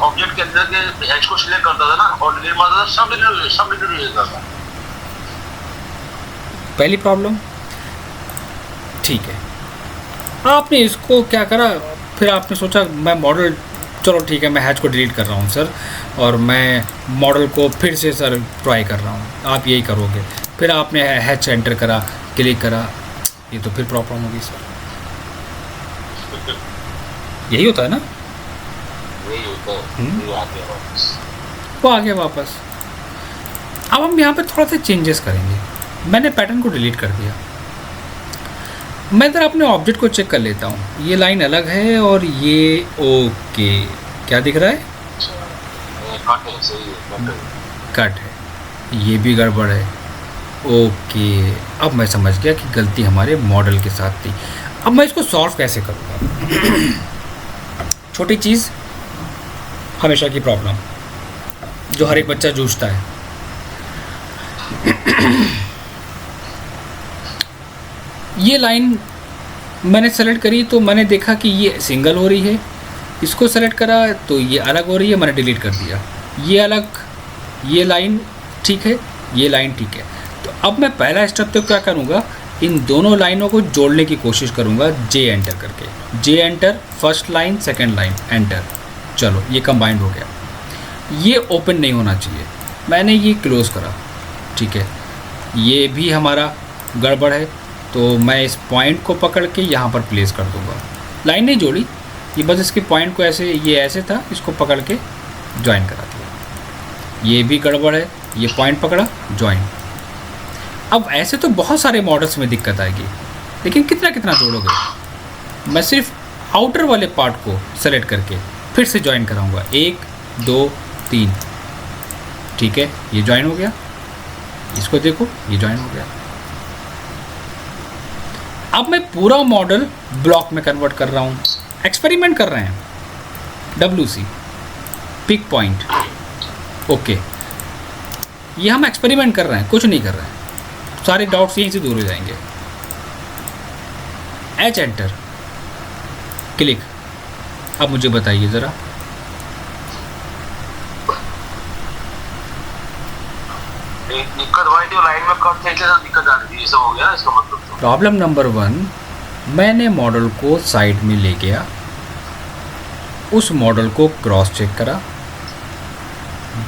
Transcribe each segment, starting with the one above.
Object के अंदर के एज को सिलेक्ट करता था ना और डिलीट मारता था, सब डिलीट हो जाता था। पहली प्रॉब्लम ठीक है। आपने इसको क्या करा, फिर आपने सोचा मैं मॉडल, चलो ठीक है मैं हैच को डिलीट कर रहा हूँ सर, और मैं मॉडल को फिर से सर ट्राई कर रहा हूँ। आप यही करोगे, फिर आपने हैच एंटर करा, क्लिक करा, ये तो फिर प्रॉब्लम होगी सर। यही होता है ना, वही होता है, ये आ गया वापस। वो आ गया वापस। अब हम यहाँ पे थोड़ा सा चेंजेस करेंगे। मैंने पैटर्न को डिलीट कर दिया, मैं इधर अपने ऑब्जेक्ट को चेक कर लेता हूँ। ये लाइन अलग है और ये ओके, क्या दिख रहा है, कट है, सही है, कट है, ये भी गड़बड़ है। ओके, अब मैं समझ गया कि गलती हमारे मॉडल के साथ थी। अब मैं इसको सॉल्व कैसे करूँगा। छोटी चीज़, हमेशा की प्रॉब्लम जो हर एक बच्चा जूझता है। ये लाइन मैंने सेलेक्ट करी तो मैंने देखा कि ये सिंगल हो रही है, इसको सेलेक्ट करा तो ये अलग हो रही है, मैंने डिलीट कर दिया। ये अलग, ये लाइन ठीक है, ये लाइन ठीक है। तो अब मैं पहला स्टेप तो क्या करूँगा, इन दोनों लाइनों को जोड़ने की कोशिश करूँगा जे एंटर करके। J enter, first line second line enter, चलो ये कंबाइंड हो गया। ये ओपन नहीं होना चाहिए, मैंने ये क्लोज़ करा, ठीक है। ये भी हमारा गड़बड़ है, तो मैं इस पॉइंट को पकड़ के यहाँ पर प्लेस कर दूँगा। लाइन नहीं जोड़ी, ये बस इसके पॉइंट को ऐसे, ये ऐसे था, इसको पकड़ के ज्वाइन करा दिया। ये भी गड़बड़ है, ये पॉइंट पकड़ा, ज्वाइन। अब ऐसे तो बहुत सारे मॉडल्स में दिक्कत आएगी, लेकिन कितना कितना जोड़ोगे। मैं सिर्फ आउटर वाले पार्ट को सेलेक्ट करके फिर से ज्वाइन कराऊंगा, 1 2 3, ठीक है, ये ज्वाइन हो गया। इसको देखो, ये ज्वाइन हो गया। अब मैं पूरा मॉडल ब्लॉक में कन्वर्ट कर रहा हूँ, एक्सपेरिमेंट कर रहे हैं। WC पिक पॉइंट, ओके, ये हम एक्सपेरिमेंट कर रहे हैं, कुछ नहीं कर रहे हैं, सारे डाउट्स यहीं से दूर हो जाएंगे। H enter, click. अब मुझे बताइए ज़रा, दिक्कत भाई जो लाइन में कट थे, क्या दिक्कत आ रही थी, ये सब हो गया इसका मतलब। तो प्रॉब्लम नंबर 1, मैंने मॉडल को साइड में ले गया, उस मॉडल को क्रॉस चेक करा,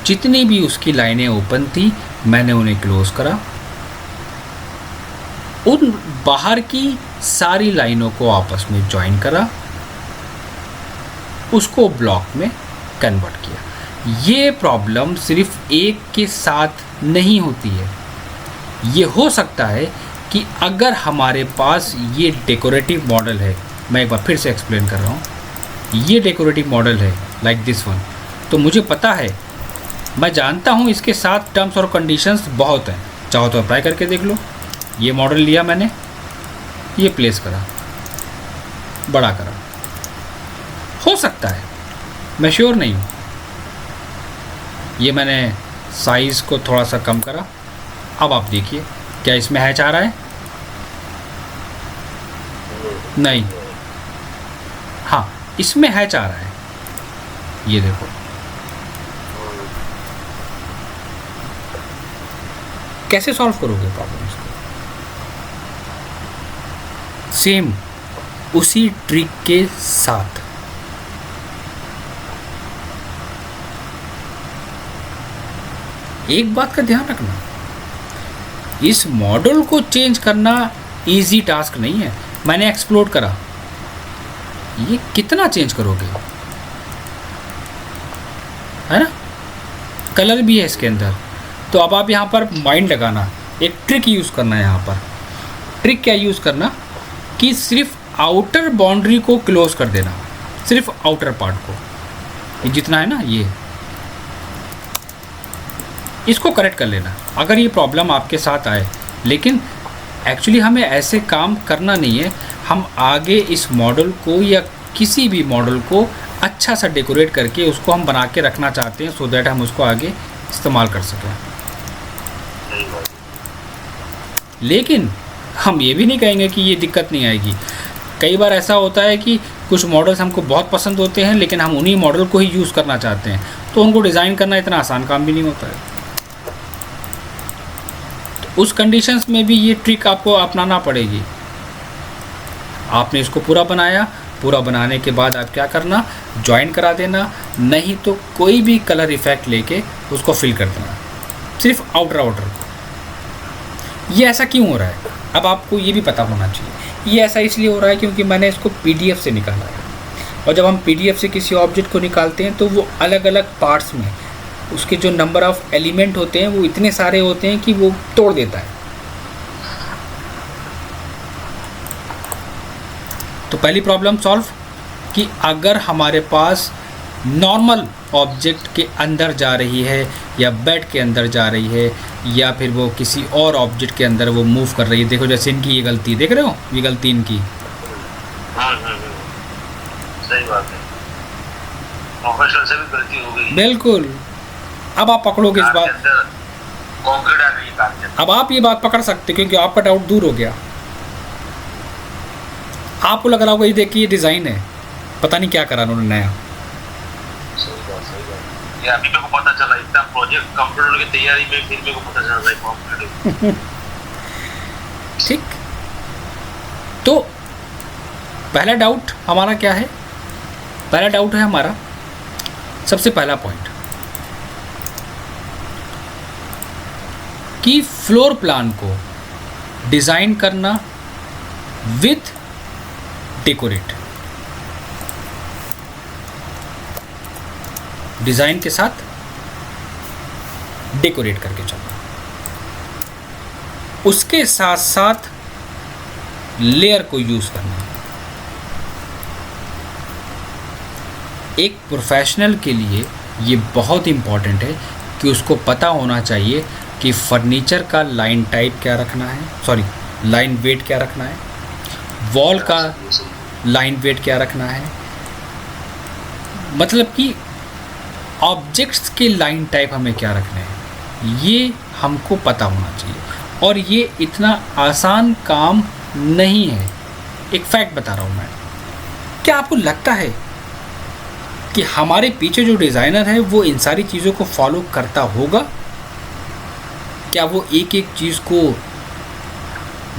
जितनी भी उसकी लाइनें ओपन थी मैंने उन्हें क्लोज करा, उन बाहर की सारी लाइनों को आपस में ज्वाइन करा, उसको ब्लॉक में कन्वर्ट किया। ये प्रॉब्लम सिर्फ एक के साथ नहीं होती है, ये हो सकता है कि अगर हमारे पास ये डेकोरेटिव मॉडल है, मैं एक बार फिर से एक्सप्लेन कर रहा हूँ, ये डेकोरेटिव मॉडल है लाइक दिस वन, तो मुझे पता है, मैं जानता हूँ इसके साथ टर्म्स और कंडीशंस बहुत हैं, चाहो तो अप्लाई करके देख लो। ये मॉडल लिया मैंने, ये प्लेस करा, बड़ा करा, हो सकता है, मैं श्योर नहीं हूँ। ये मैंने साइज़ को थोड़ा सा कम करा। अब आप देखिए, क्या इसमें हैच आ रहा है? नहीं, हाँ इसमें हैच आ रहा है, ये देखो। कैसे सॉल्व करोगे प्रॉब्लम इसको? सेम उसी ट्रिक के साथ। एक बात का ध्यान रखना, इस मॉडल को चेंज करना इजी टास्क नहीं है। मैंने एक्सप्लोर करा, ये कितना चेंज करोगे, है ना? कलर भी है इसके अंदर, तो अब आप यहाँ पर माइंड लगाना, एक ट्रिक यूज़ करना है यहाँ पर। ट्रिक क्या यूज़ करना कि सिर्फ आउटर बाउंड्री को क्लोज कर देना, सिर्फ आउटर पार्ट को, ये जितना है ना, ये इसको करेक्ट कर लेना अगर ये प्रॉब्लम आपके साथ आए। लेकिन एक्चुअली हमें ऐसे काम करना नहीं है, हम आगे इस मॉडल को या किसी भी मॉडल को अच्छा सा डेकोरेट करके उसको हम बना के रखना चाहते हैं, सो दैट हम उसको आगे इस्तेमाल कर सकें। लेकिन हम ये भी नहीं कहेंगे कि ये दिक्कत नहीं आएगी। कई बार ऐसा होता है कि कुछ मॉडल्स हमको बहुत पसंद होते हैं लेकिन हम उन्हीं मॉडल को ही यूज़ करना चाहते हैं, तो उनको डिज़ाइन करना इतना आसान काम भी नहीं होता है। तो उस कंडीशंस में भी ये ट्रिक आपको अपनाना पड़ेगी। आपने इसको पूरा बनाया, पूरा बनाने के बाद आप क्या करना, ज्वाइन करा देना, नहीं तो कोई भी कलर इफेक्ट लेके उसको फिल कर देना, सिर्फ आउटर को। ये ऐसा क्यों हो रहा है, अब आपको ये भी पता होना चाहिए। ये ऐसा इसलिए हो रहा है क्योंकि मैंने इसको PDF से निकाला है, और जब हम PDF से किसी ऑब्जेक्ट को निकालते हैं तो वो अलग अलग पार्ट्स में उसके जो नंबर ऑफ़ एलिमेंट होते हैं वो इतने सारे होते हैं कि वो तोड़ देता है। तो पहली प्रॉब्लम सॉल्व कि अगर हमारे पास नॉर्मल ऑब्जेक्ट के अंदर जा रही है या बेड के अंदर जा रही है या फिर वो किसी और ऑब्जेक्ट के अंदर वो मूव कर रही है। देखो जैसे इनकी ये गलती देख रहे हो, ये गलती इनकी। सही बात है, प्रोफेशनल से भी गलती हो गई। बिल्कुल। अब आप पकड़ोगे इस बात, कंक्रीट आ गई कार के अंदर। अब आप ये बात पकड़ सकते क्योंकि आपका डाउट दूर हो गया। आपको लग रहा होगा ये देखिए ये डिज़ाइन है, पता नहीं क्या करा उन्होंने नया। सही बात। ये अभी मेरे को पता चला, इतना प्रोजेक्ट कंप्लीट होने की तैयारी में फिर मेरे को पता चला है कंप्लीट। ठीक, तो पहला डाउट हमारा क्या है, पहला डाउट है हमारा, सबसे पहला पॉइंट कि फ्लोर प्लान को डिज़ाइन करना विथ डेकोरेट, डिज़ाइन के साथ डेकोरेट करके चलना, उसके साथ साथ लेयर को यूज़ करना। एक प्रोफेशनल के लिए ये बहुत इम्पॉर्टेंट है कि उसको पता होना चाहिए कि फर्नीचर का लाइन टाइप क्या रखना है, सॉरी लाइन वेट क्या रखना है, वॉल का लाइन वेट क्या रखना है, मतलब कि ऑब्जेक्ट्स के लाइन टाइप हमें क्या रखने हैं, ये हमको पता होना चाहिए। और ये इतना आसान काम नहीं है। एक फैक्ट बता रहा हूँ मैं, क्या आपको लगता है कि हमारे पीछे जो डिज़ाइनर है वो इन सारी चीज़ों को फॉलो करता होगा? क्या वो एक एक चीज़ को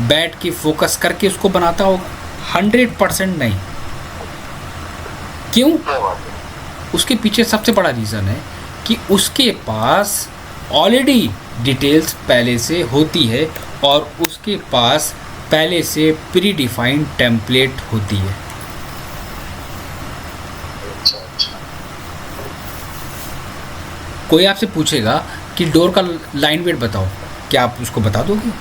बैठ के फोकस करके उसको बनाता होगा? 100% नहीं। क्यों? उसके पीछे सबसे बड़ा रीज़न है कि उसके पास ऑलरेडी डिटेल्स पहले से होती है और उसके पास पहले से प्री डिफाइंड टेम्पलेट होती है। कोई आपसे पूछेगा कि डोर का लाइन वेट बताओ, क्या आप उसको बता दोगे?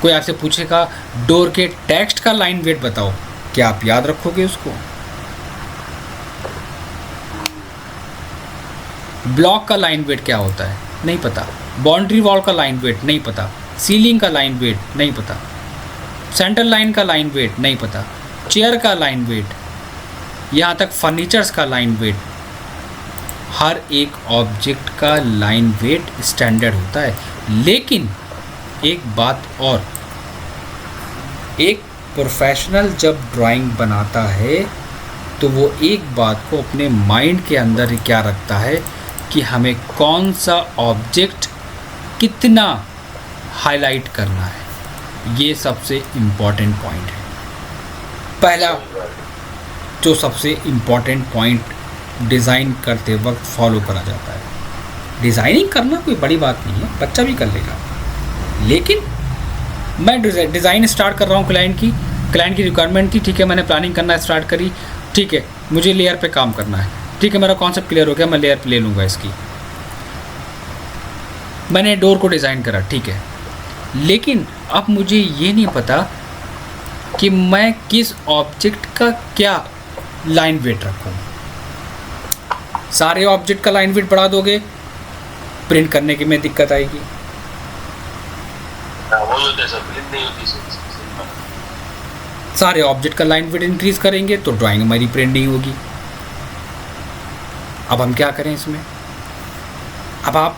कोई आपसे पूछेगा डोर के टेक्स्ट का लाइन वेट बताओ, क्या आप याद रखोगे उसको? ब्लॉक का लाइन वेट क्या होता है, नहीं पता। बाउंड्री वॉल का लाइन वेट नहीं पता। सीलिंग का लाइन वेट नहीं पता। सेंटर लाइन का लाइन वेट नहीं पता। चेयर का लाइन वेट, यहाँ तक फर्नीचर्स का लाइन वेट, हर एक ऑब्जेक्ट का लाइन वेट स्टैंडर्ड होता है। लेकिन एक बात और, एक प्रोफेशनल जब ड्राइंग बनाता है तो वो एक बात को अपने माइंड के अंदर क्या रखता है कि हमें कौन सा ऑब्जेक्ट कितना हाईलाइट करना है। ये सबसे इम्पॉर्टेंट पॉइंट है। पहला जो सबसे इम्पॉर्टेंट पॉइंट डिज़ाइन करते वक्त फॉलो करा जाता है। डिज़ाइनिंग करना कोई बड़ी बात नहीं है, बच्चा भी कर लेगा। लेकिन मैं डिज़ाइन स्टार्ट कर रहा हूँ, क्लाइंट की रिक्वायरमेंट थी, ठीक है, मैंने प्लानिंग करना स्टार्ट करी, ठीक है, मुझे लेयर पे काम करना है, ठीक है, मेरा कॉन्सेप्ट क्लियर हो गया, मैं लेयर पे ले लूँगा इसकी। मैंने डोर को डिज़ाइन करा, ठीक है, लेकिन अब मुझे ये नहीं पता कि मैं किस ऑब्जेक्ट का क्या लाइन वेट रखूँ। सारे ऑब्जेक्ट का लाइन वेट बढ़ा दोगे, प्रिंट करने की में दिक्कत आएगी। सारे ऑब्जेक्ट का लाइन वेट इंक्रीज करेंगे तो ड्राइंग हमारी प्रिंट नहीं होगी। अब हम क्या करें इसमें? अब आप